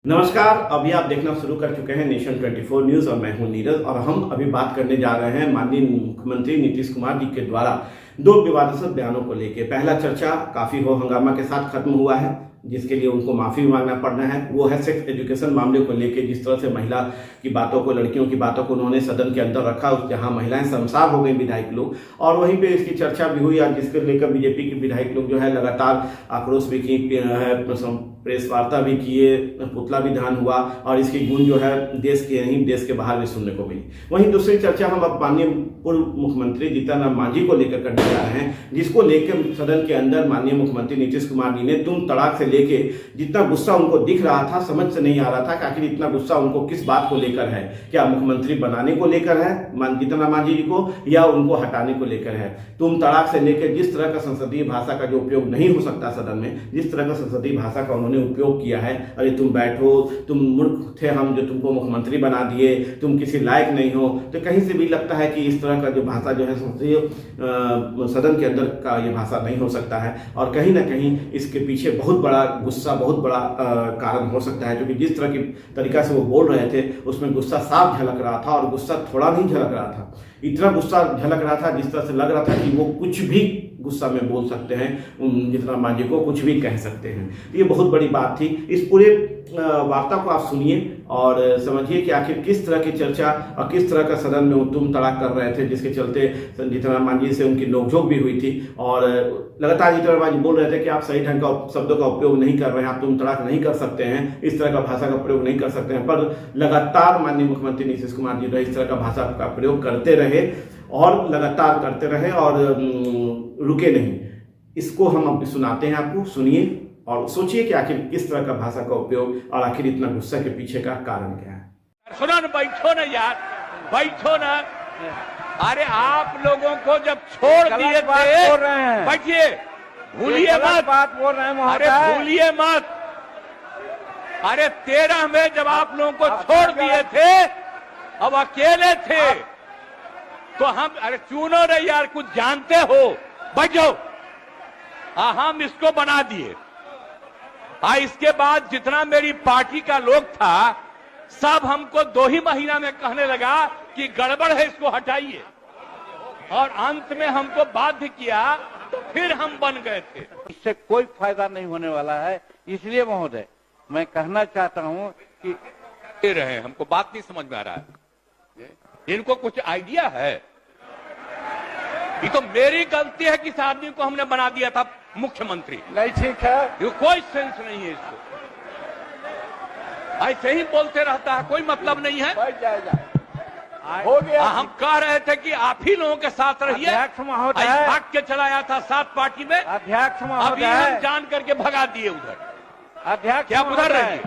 नमस्कार। अभी आप देखना शुरू कर चुके हैं नेशन 24 न्यूज और मैं हूं नीरज और हम अभी बात करने जा रहे हैं माननीय मुख्यमंत्री नीतीश कुमार जी के द्वारा दो विवादास्पद बयानों को लेकर। पहला चर्चा काफी हो हंगामा के साथ खत्म हुआ है, जिसके लिए उनको माफी मांगना पड़ना है। वो है सेक्स एजुकेशन मामले को लेकर, जिस तरह से महिला की बातों को, लड़कियों की बातों को उन्होंने सदन के अंदर रखा, जहां महिलाएं शर्मसार हो गई विधायक लोग, और वहीं पे इसकी चर्चा भी हुई। आज जिसको लेकर बीजेपी के विधायक लोग जो है लगातार आक्रोश भी की है, प्रेस वार्ता भी किए, पुतला भी दहन हुआ और इसकी गूंज जो है देश के नहीं देश के बाहर भी सुनने को मिली। वहीं दूसरी चर्चा हम अब माननीय पूर्व मुख्यमंत्री जीतन राम मांझी को लेकर करने जा रहे हैं, जिसको लेकर सदन के अंदर माननीय मुख्यमंत्री नीतीश कुमार जी ने तुम तड़ाक से लेके जितना गुस्सा उनको दिख रहा था, समझ से नहीं आ रहा था कि आखिर इतना गुस्सा उनको किस बात को लेकर है। क्या मुख्यमंत्री बनाने को लेकर है जीतन राम मांझी जी को, या उनको हटाने को लेकर है। तुम तड़ाक से लेकर जिस तरह का संसदीय भाषा का जो उपयोग नहीं हो सकता सदन में, जिस तरह का संसदीय भाषा का उन्होंने उपयोग किया है, अरे तुम बैठो, तुम मूर्ख थे हम जो तुमको मुख्यमंत्री बना दिए, तुम किसी लायक नहीं हो, तो कहीं से भी लगता है कि इस तरह का जो भाषा जो है संसदीय सदन के अंदर का ये भाषा नहीं हो सकता है। और कहीं ना कहीं इसके पीछे बहुत बड़ा गुस्सा, बहुत बड़ा कारण हो सकता है, क्योंकि जिस तरह की तरीका से वो बोल रहे थे उसमें गुस्सा साफ झलक रहा था, और गुस्सा थोड़ा नहीं झलक रहा था, इतना गुस्सा झलक रहा था जिस तरह से लग रहा था कि वो कुछ भी गुस्सा में बोल सकते हैं, जितना मांझी को कुछ भी कह सकते हैं। ये बहुत बड़ी बात थी। इस पूरे वार्ता को आप सुनिए और समझिए कि आखिर किस तरह की चर्चा और किस तरह का सदन में तुम तड़ाक कर रहे थे, जिसके चलते जीतन राम मांझी से उनकी नोकझोंक भी हुई थी। और लगातार जीतन राम मांझी बोल रहे थे कि आप सही ढंग का शब्दों का उपयोग नहीं कर रहे हैं, आप तुम तड़ाक नहीं कर सकते हैं, इस तरह का भाषा का प्रयोग नहीं कर सकते हैं। पर लगातार माननीय मुख्यमंत्री नीतीश कुमार जी इस तरह का भाषा का प्रयोग करते रहे और लगातार करते रहे और रुके नहीं। इसको हम अब सुनाते हैं आपको, सुनिए और सोचिए कि आखिर किस तरह का भाषा का उपयोग और आखिर इतना गुस्सा के पीछे का कारण क्या है। सुनो न, बैठो ना यार, बैठो ना। अरे आप लोगों को जब छोड़ दिए थे, बैठिए, भूलिए मत बात बोल रहे हैं। अरे भूलिए मत। अरे 13 में जब आप लोगों को छोड़ दिए थे, अब अकेले थे, तो हम, अरे चुनो रे यार, कुछ जानते हो, बैठो। हम इसको बना दिए। इसके बाद जितना मेरी पार्टी का लोग था, सब हमको 2 ही महीना में कहने लगा कि गड़बड़ है, इसको हटाइए, और अंत में हमको बाध्य किया, तो फिर हम बन गए थे। इससे कोई फायदा नहीं होने वाला है। इसलिए महोदय मैं कहना चाहता हूं कि रहे हमको बात नहीं समझ में आ रहा है, इनको कुछ आइडिया है। ये तो मेरी गलती है कि इस आदमी को हमने बना दिया था मुख्यमंत्री। नहीं, ठीक है, ये कोई सेंस नहीं है इसको, ऐसे ही बोलते रहता है, कोई मतलब नहीं है। बैठ जाएगा, हो गया। हम कह रहे थे कि आप ही लोगों के साथ रहिए। अध्यक्ष महोदय भाग के चला आया था 7 पार्टी में। अध्यक्ष अभी महोदय हम जान करके भगा दिए उधर। अध्यक्ष क्या उधर रहिए,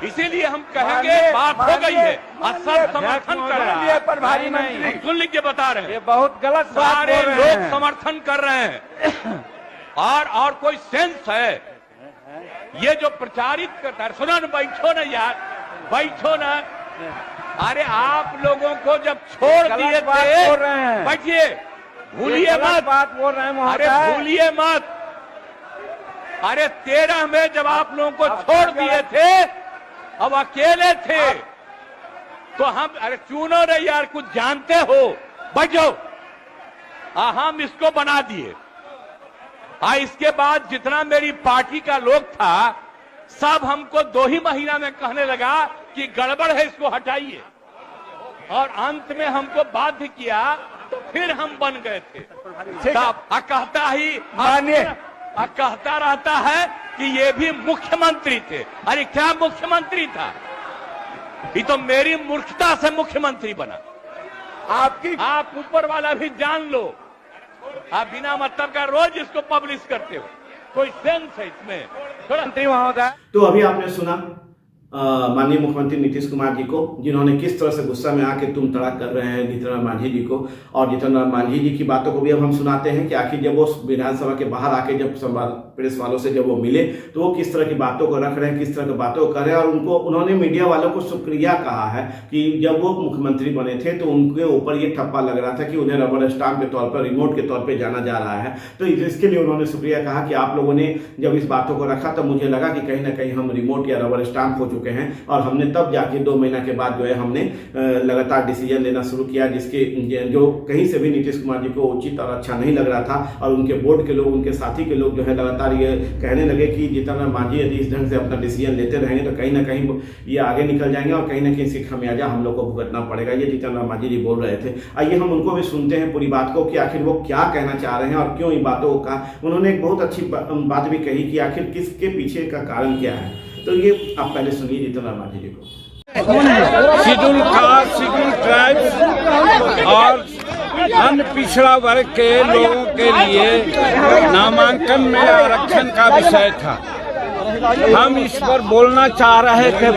इसीलिए हम कहेंगे बात हो गई है और सब समर्थन कर रहे हैं। प्रभारी मंत्री सुन लीजिए, बता रहे हैं, ये बहुत गलत बात सारे बोल रहे लोग हैं। समर्थन कर रहे हैं। और कोई सेंस है ये जो प्रचारित करता है। सुनो न, बैठो ना यार, बैठो ना। अरे आप लोगों को जब छोड़ दिए थे, बैठिए, भूलिए मत बात बोल रहे हैं। अरे भूलिए मत। अरे 13 में जब आप लोगों को छोड़ दिए थे, अब अकेले थे, तो हम, अरे चुनो रे यार, कुछ जानते हो, बैठो। हम इसको बना दिए। इसके बाद जितना मेरी पार्टी का लोग था, सब हमको 2 ही महीना में कहने लगा कि गड़बड़ है, इसको हटाइए, और अंत में हमको बाध्य किया, तो फिर हम बन गए थे। कहता ही मानिए, कहता रहता है कि ये भी मुख्यमंत्री थे। अरे क्या मुख्यमंत्री था, ये तो मेरी मूर्खता से मुख्यमंत्री बना। आप ऊपर वाला भी जान लो, आप बिना मतलब का रोज इसको पब्लिश करते हो, कोई सेंस है इसमें थोड़ा। मंत्री महोदय, तो अभी आपने सुना माननीय मुख्यमंत्री नीतीश कुमार जी को, जिन्होंने किस तरह से गुस्सा में आके तुम तड़ाक कर रहे हैं जीतन राम मांझी जी को। और जीतन राम मांझी जी की बातों को भी अब हम सुनाते हैं कि आखिर जब वो विधानसभा के बाहर आके जब प्रेस वालों से जब वो मिले, तो वो किस तरह की बातों को रख रहे हैं, किस तरह की बातों को कर रहे हैं। और उन्होंने मीडिया वालों को शुक्रिया कहा है कि जब वो मुख्यमंत्री बने थे तो उनके ऊपर ये ठप्पा लग रहा था कि उन्हें रबर स्टाम्प के तौर पर, रिमोट के तौर पर जाना जा रहा है। तो इसके लिए उन्होंने शुक्रिया कहा कि आप लोगों ने जब इस बातों को रखा, तो मुझे लगा कि कहीं ना कहीं हम रिमोट या रबर स्टाम्प हो चुके हैं और हमने तब जाके 2 महीना के बाद जो है हमने लगातार डिसीजन लेना शुरू किया, जिसके जो कहीं से भी नीतीश कुमार जी को उचित और अच्छा नहीं लग रहा था। और उनके बोर्ड के लोग, उनके साथी के लोग जो है लगातार ये कहने लगे कि जीतन राम मांझी यदि इस ढंग से अपना डिसीजन लेते रहेंगे तो कहीं ना कहीं ये आगे निकल जाएंगे और कहीं ना कहीं इसकी खामियाजा हम लोग को भुगतना पड़ेगा। ये जीतन राम मांझी जी बोल रहे थे। आइए हम उनको भी सुनते हैं पूरी बात को कि आखिर वो क्या कहना चाह रहे हैं और क्यों इन बातों को कहा। उन्होंने एक बहुत अच्छी बात भी कही कि आखिर किसके पीछे का कारण क्या है। तो ये आप पहले सुनिए जीतन राम मांझी जी को। शेड्यूल कास्ट, शेड्यूल ट्राइब्स और अन्य पिछड़ा वर्ग के लोगों के लिए नामांकन में आरक्षण का विषय था। हम इस पर बोलना चाह रहे थे।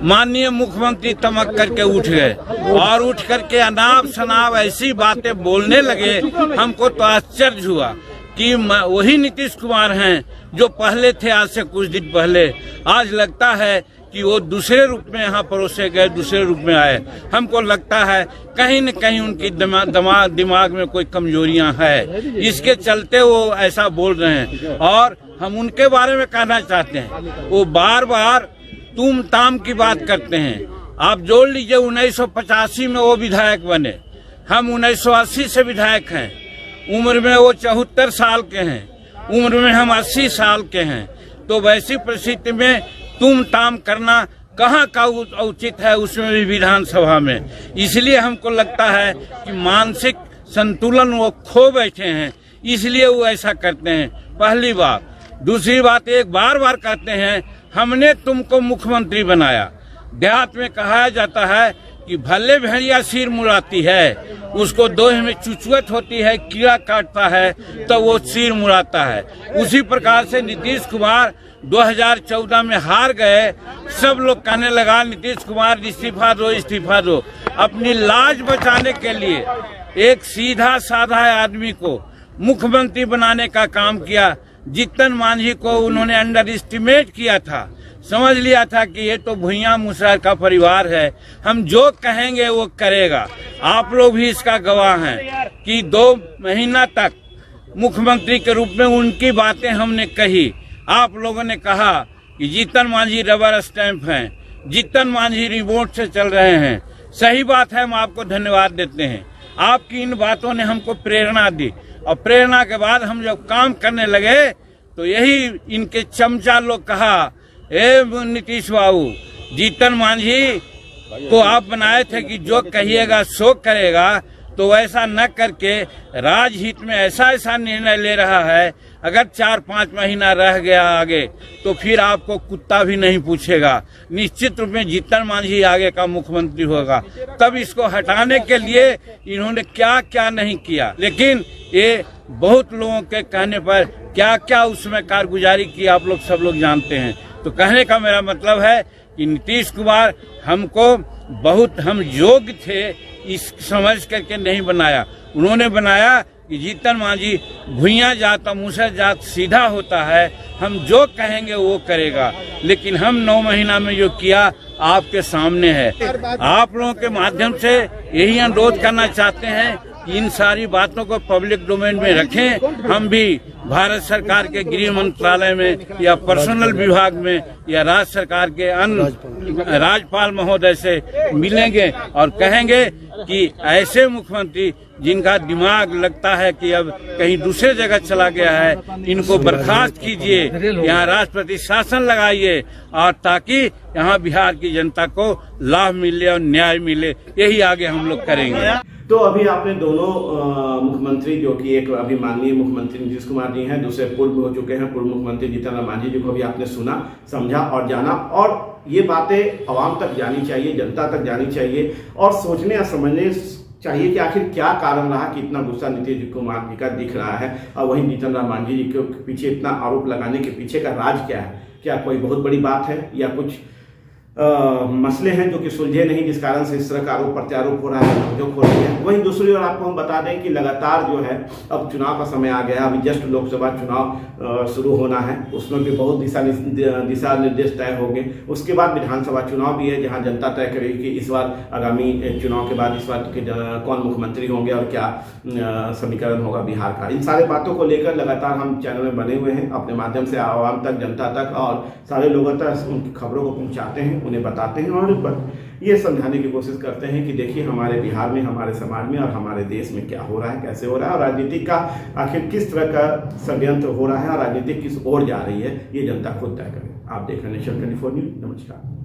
माननीय मुख्यमंत्री तमक करके उठ गए और उठ करके अनाप शनाप ऐसी बातें बोलने लगे। हमको तो आश्चर्य हुआ कि वही नीतीश कुमार हैं जो पहले थे आज से कुछ दिन पहले। आज लगता है कि वो दूसरे रूप में यहाँ परोसे गए, दूसरे रूप में आए। हमको लगता है कहीं न कहीं उनकी दिमाग में कोई कमजोरियां है, इसके चलते वो ऐसा बोल रहे हैं। और हम उनके बारे में कहना चाहते हैं, वो बार बार तुम ताम की बात करते हैं। आप जोड़ लीजिए 1985 में वो विधायक बने, हम 1980 से विधायक हैं। उम्र में वो 74 साल के हैं, उम्र में हम 80 साल के हैं। तो वैसी परिस्थिति में तुम ताम करना कहाँ का उचित है, उसमें भी विधानसभा में। इसलिए हमको लगता है कि मानसिक संतुलन वो खो बैठे हैं, इसलिए वो ऐसा करते हैं। पहली बात। दूसरी बात, एक बार बार कहते हैं हमने तुमको मुख्यमंत्री बनाया। देहात में कहा जाता है कि भले भेड़िया सिर मुड़ाती है, उसको दोहे में चुचुअत होती है, कीड़ा काटता है तो वो सिर मुड़ाता है। उसी प्रकार से नीतीश कुमार 2014 में हार गए। सब लोग कहने लगा नीतीश कुमार इस्तीफा दो, इस्तीफा दो। अपनी लाज बचाने के लिए एक सीधा साधा आदमी को मुख्यमंत्री बनाने का काम किया। जीतन मांझी को उन्होंने अंडर एस्टिमेट किया था, समझ लिया था कि ये तो भुइयां मुसहर का परिवार है, हम जो कहेंगे वो करेगा। आप लोग भी इसका गवाह हैं कि 2 महीना तक मुख्यमंत्री के रूप में उनकी बातें हमने कही। आप लोगों ने कहा कि जीतन मांझी रबर स्टैंप हैं, जीतन मांझी रिमोट से चल रहे हैं। सही बात है, हम आपको धन्यवाद देते हैं। आपकी इन बातों ने हमको प्रेरणा दी और प्रेरणा के बाद हम जब काम करने लगे तो यही इनके चमचा लोग कहा, ए नीतीश बाबू, जीतन मांझी को आप बनाए थे कि जो कहिएगा सो करेगा, तो वैसा न करके राजहित में ऐसा निर्णय ले रहा है। अगर 4-5 महीना रह गया आगे तो फिर आपको कुत्ता भी नहीं पूछेगा। निश्चित रूप में जीतन मांझी आगे का मुख्यमंत्री होगा। तब इसको हटाने के लिए इन्होंने क्या क्या नहीं किया, लेकिन ये बहुत लोगों के कहने पर क्या क्या उसमें कारगुजारी की आप लोग सब लोग जानते हैं। तो कहने का मेरा मतलब है कि नीतीश कुमार हमको बहुत हम योग्य थे इस समझ करके नहीं बनाया। उन्होंने बनाया कि जीतन मांझी भुइयां जात और मुसहर जात सीधा होता है, हम जो कहेंगे वो करेगा। लेकिन हम 9 महीना में जो किया आपके सामने है। आप लोगों के माध्यम से यही अनुरोध करना चाहते हैं कि इन सारी बातों को पब्लिक डोमेन में रखें। हम भी भारत सरकार के गृह मंत्रालय में या पर्सनल विभाग में या राज्य सरकार के अन्य राज्यपाल महोदय से मिलेंगे और कहेंगे कि ऐसे मुख्यमंत्री जिनका दिमाग लगता है कि अब कहीं दूसरे जगह चला गया है, इनको बर्खास्त कीजिए, यहाँ राष्ट्रपति शासन लगाइए और ताकि यहाँ बिहार की जनता को लाभ मिले और न्याय मिले। यही आगे हम लोग करेंगे। तो अभी आपने दोनों मुख्यमंत्री, जो कि एक अभी माननीय मुख्यमंत्री नीतीश कुमार जी हैं, दूसरे पूर्व हो चुके हैं पूर्व मुख्यमंत्री जीतन राम मांझी जी को भी आपने सुना, समझा और जाना। और ये बातें आवाम तक जानी चाहिए, जनता तक जानी चाहिए और सोचने और समझने चाहिए कि आखिर क्या कारण रहा कि इतना गुस्सा नीतीश कुमार जी का दिख रहा है। और वहीं जीतन राम मांझी जी के पीछे इतना आरोप लगाने के पीछे का राज क्या है। क्या कोई बहुत बड़ी बात है या कुछ मसले हैं जो कि सुलझे नहीं, जिस कारण से इस तरह का आरोप प्रत्यारोप हो रहा है, जो हो रही है। वहीं दूसरी ओर आपको हम बता दें कि लगातार जो है अब चुनाव का समय आ गया। अभी जस्ट लोकसभा चुनाव शुरू होना है, उसमें भी बहुत दिशा निर्देश तय होंगे। उसके बाद विधानसभा चुनाव भी है, जहां जनता तय करेगी कि इस बार आगामी चुनाव के बाद इस बार कौन मुख्यमंत्री होंगे और क्या समीकरण होगा बिहार का। इन सारे बातों को लेकर लगातार हम चैनल में बने हुए हैं, अपने माध्यम से आवाम तक, जनता तक और सारे लोगों तक उनकी खबरों को पहुँचाते हैं। उन्हें बताते हैं और ये समझाने की कोशिश करते हैं कि देखिए हमारे बिहार में, हमारे समाज में और हमारे देश में क्या हो रहा है, कैसे हो रहा है और राजनीति का आखिर किस तरह का षड्यंत्र हो रहा है और राजनीति किस ओर जा रही है, ये जनता खुद तय करे। आप देख रहे हैं नेशन 24 न्यूज। नमस्कार।